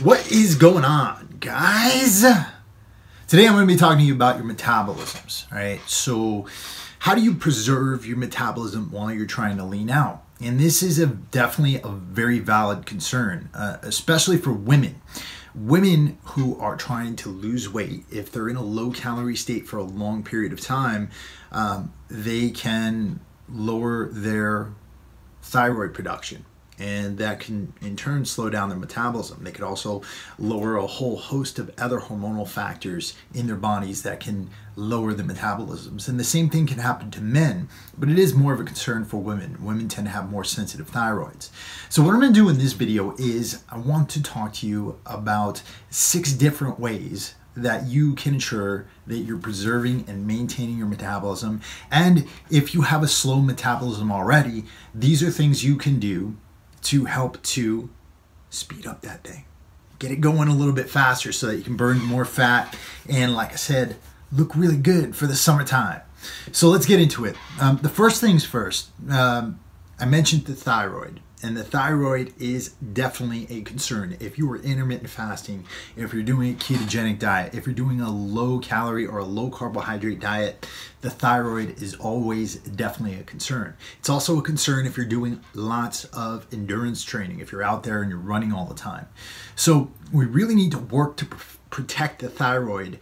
What is going on, guys? Today I'm going to be talking to you about your metabolisms, right? So how do you preserve your metabolism while you're trying to lean out? And this is definitely a very valid concern, especially for women. Women who are trying to lose weight, if they're in a low calorie state for a long period of time, they can lower their thyroid production. And that can in turn slow down their metabolism. They could also lower a whole host of other hormonal factors in their bodies that can lower the metabolisms. And the same thing can happen to men, but it is more of a concern for women. Women tend to have more sensitive thyroids. So what I'm going to do in this video is I want to talk to you about 6 different ways that you can ensure that you're preserving and maintaining your metabolism. And if you have a slow metabolism already, these are things you can do to help to speed up that thing. Get it going a little bit faster so that you can burn more fat and, like I said, look really good for the summertime. So let's get into it. The first things first, I mentioned the thyroid. And the thyroid is definitely a concern. If you are intermittent fasting, if you're doing a ketogenic diet, if you're doing a low calorie or a low carbohydrate diet, the thyroid is always definitely a concern. It's also a concern if you're doing lots of endurance training, if you're out there and you're running all the time. So we really need to work to protect the thyroid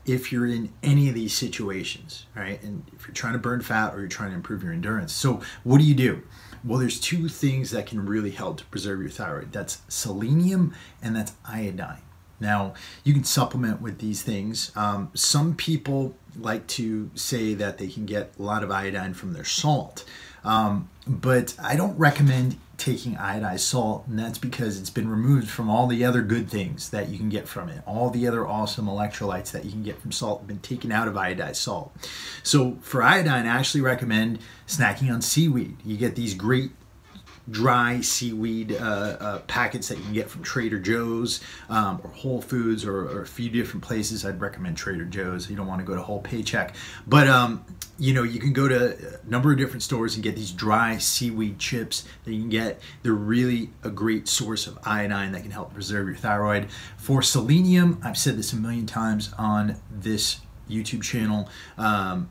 if you're in any of these situations, right? And if you're trying to burn fat or you're trying to improve your endurance. So what do? Well, there's 2 things that can really help to preserve your thyroid. That's selenium and that's iodine. Now, you can supplement with these things. Some people like to say that they can get a lot of iodine from their salt, but I don't recommend taking iodized salt, and that's because it's been removed from all the other good things that you can get from it. All the other awesome electrolytes that you can get from salt have been taken out of iodized salt. So for iodine, I actually recommend snacking on seaweed. You get these great dry seaweed packets that you can get from Trader Joe's or Whole Foods or a few different places. I'd recommend Trader Joe's. You don't want to go to Whole Paycheck, but you know, you can go to a number of different stores and get these dry seaweed chips that you can get. They're really a great source of iodine that can help preserve your thyroid. For selenium, I've said this a million times on this YouTube channel,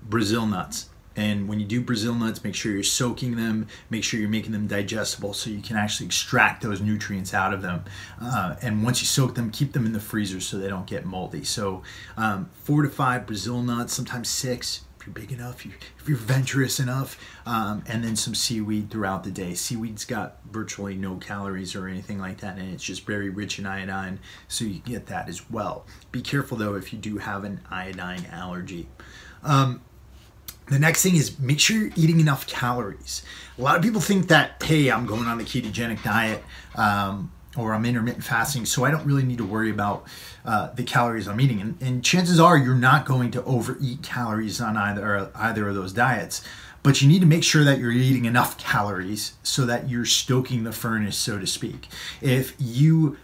Brazil nuts. And when you do Brazil nuts, make sure you're soaking them, make sure you're making them digestible so you can actually extract those nutrients out of them. And once you soak them, keep them in the freezer so they don't get moldy. So 4 to 5 Brazil nuts, sometimes 6 if you're big enough, if you're venturous enough, and then some seaweed throughout the day. Seaweed's got virtually no calories or anything like that, and it's just very rich in iodine, so you get that as well. Be careful though if you do have an iodine allergy. The next thing is make sure you're eating enough calories. A lot of people think that, hey, I'm going on the ketogenic diet or I'm intermittent fasting, so I don't really need to worry about the calories I'm eating. And chances are you're not going to overeat calories on either of those diets, but you need to make sure that you're eating enough calories so that you're stoking the furnace, so to speak. If you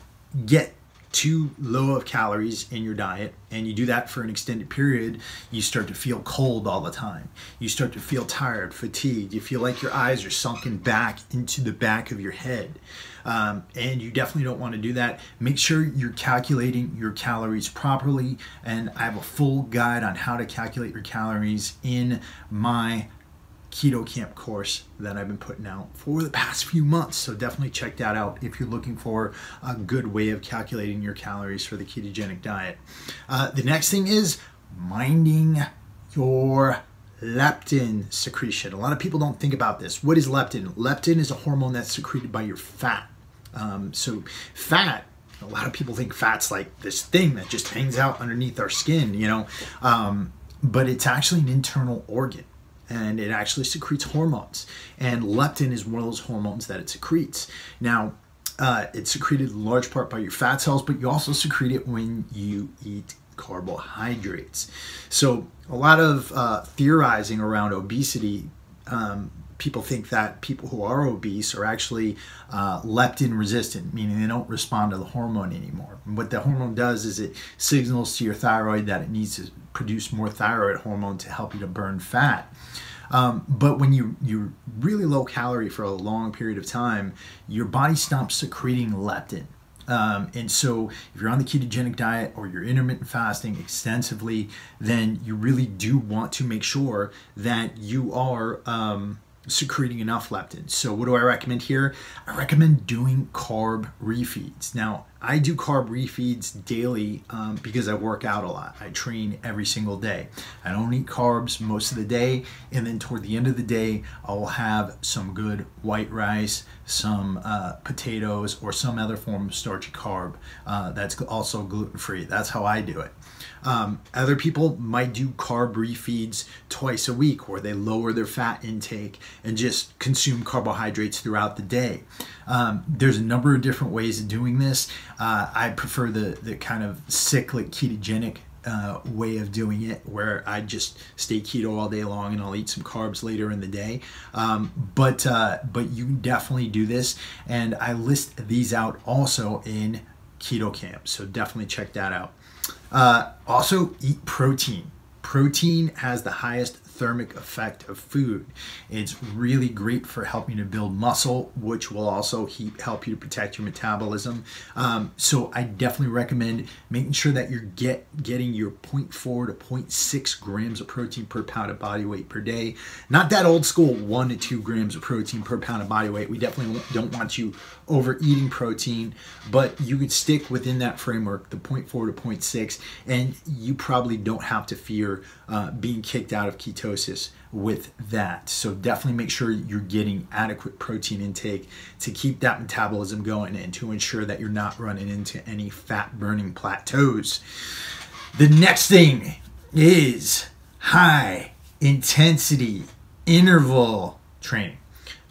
get too low of calories in your diet and you do that for an extended period, you start to feel cold all the time. You start to feel tired, fatigued. You feel like your eyes are sunken back into the back of your head. And you definitely don't want to do that. Make sure you're calculating your calories properly. And I have a full guide on how to calculate your calories in my Keto Camp course that I've been putting out for the past few months. So definitely check that out if you're looking for a good way of calculating your calories for the ketogenic diet. The next thing is minding your leptin secretion. A lot of people don't think about this. What is leptin? Leptin is a hormone that's secreted by your fat. So fat, a lot of people think fat's like this thing that just hangs out underneath our skin, you know, but it's actually an internal organ. And it actually secretes hormones. And leptin is one of those hormones that it secretes. Now, it's secreted in large part by your fat cells, but you also secrete it when you eat carbohydrates. So a lot of theorizing around obesity, people think that people who are obese are actually leptin resistant, meaning they don't respond to the hormone anymore. And what the hormone does is it signals to your thyroid that it needs to produce more thyroid hormone to help you to burn fat. But when you're really low calorie for a long period of time, your body stops secreting leptin. And so if you're on the ketogenic diet or you're intermittent fasting extensively, then you really do want to make sure that you are secreting enough leptin. So what do I recommend here? I recommend doing carb refeeds. Now, I do carb refeeds daily because I work out a lot. I train every single day. I don't eat carbs most of the day, and then toward the end of the day, I will have some good white rice, some potatoes, or some other form of starchy carb that's also gluten-free. That's how I do it. Other people might do carb refeeds twice a week, where they lower their fat intake and just consume carbohydrates throughout the day. There's a number of different ways of doing this. I prefer the kind of cyclic ketogenic way of doing it, where I just stay keto all day long and I'll eat some carbs later in the day. But you can definitely do this, and I list these out also in Keto Camp, so definitely check that out. Also, eat protein. Protein has the highest thermic effect of food. It's really great for helping to build muscle, which will also help you to protect your metabolism. So I definitely recommend making sure that you're getting your 0.4 to 0.6 grams of protein per pound of body weight per day. Not that old school 1 to 2 grams of protein per pound of body weight. We definitely don't want you overeating protein, but you could stick within that framework, the 0.4 to 0.6, and you probably don't have to fear being kicked out of ketosis with that. So definitely make sure you're getting adequate protein intake to keep that metabolism going and to ensure that you're not running into any fat burning plateaus. The next thing is high intensity interval training.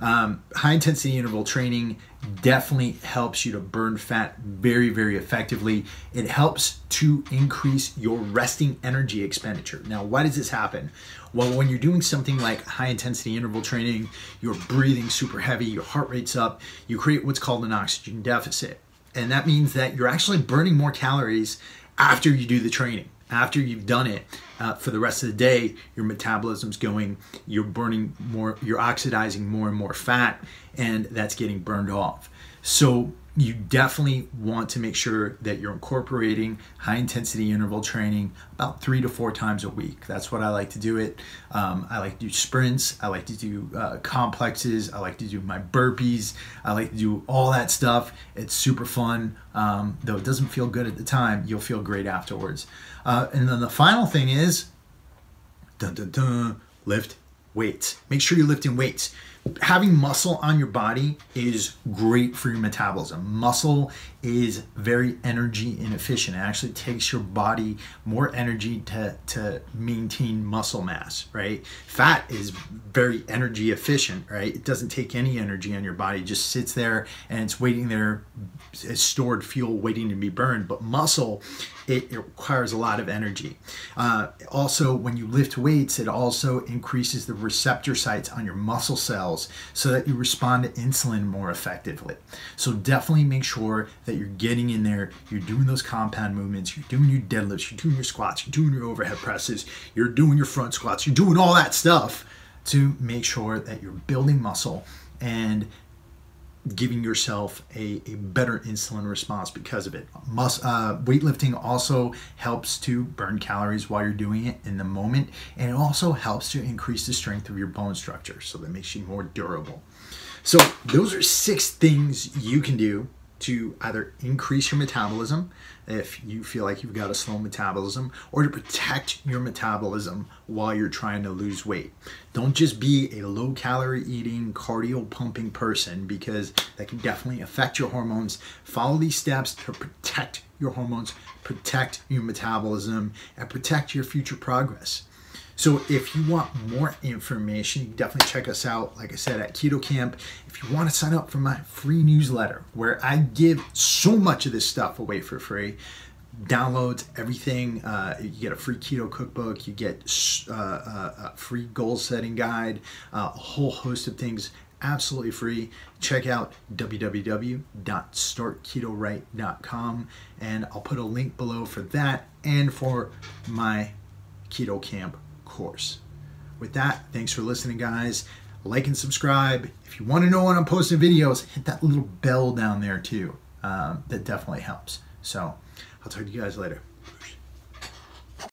High intensity interval training definitely helps you to burn fat very, very effectively. It helps to increase your resting energy expenditure. Now, why does this happen? Well, when you're doing something like high intensity interval training, you're breathing super heavy, your heart rate's up, you create what's called an oxygen deficit. And that means that you're actually burning more calories after you do the training. After you've done it for the rest of the day, your metabolism's going, you're burning more, you're oxidizing more and more fat, and that's getting burned off. So you definitely want to make sure that you're incorporating high intensity interval training about 3 to 4 times a week. That's what I like to do it. I like to do sprints. I like to do complexes. I like to do my burpees. I like to do all that stuff. It's super fun. Though it doesn't feel good at the time, you'll feel great afterwards. And then the final thing is, lift weights. Make sure you're lifting weights. Having muscle on your body is great for your metabolism. Muscle is very energy inefficient. It actually takes your body more energy to maintain muscle mass, right? Fat is very energy efficient, right? It doesn't take any energy on your body. It just sits there and it's waiting there as stored fuel waiting to be burned. But muscle, it requires a lot of energy. Also, when you lift weights, it also increases the receptor sites on your muscle cells so that you respond to insulin more effectively. So definitely make sure that you're getting in there, you're doing those compound movements, you're doing your deadlifts, you're doing your squats, you're doing your overhead presses, you're doing your front squats, you're doing all that stuff to make sure that you're building muscle and giving yourself a better insulin response because of it. Weightlifting also helps to burn calories while you're doing it in the moment, and it also helps to increase the strength of your bone structure, so that makes you more durable. So those are 6 things you can do to either increase your metabolism if you feel like you've got a slow metabolism, or to protect your metabolism while you're trying to lose weight. Don't just be a low calorie eating, cardio pumping person, because that can definitely affect your hormones. Follow these steps to protect your hormones, protect your metabolism, and protect your future progress. So if you want more information, you can definitely check us out, like I said, at Keto Camp. If you want to sign up for my free newsletter, where I give so much of this stuff away for free, downloads, everything. You get a free keto cookbook, you get a free goal setting guide, a whole host of things absolutely free. Check out www.startketoright.com, and I'll put a link below for that and for my Keto Camp course. With that, thanks for listening, guys. Like and subscribe. If you want to know when I'm posting videos, hit that little bell down there too. that definitely helps. So I'll talk to you guys later.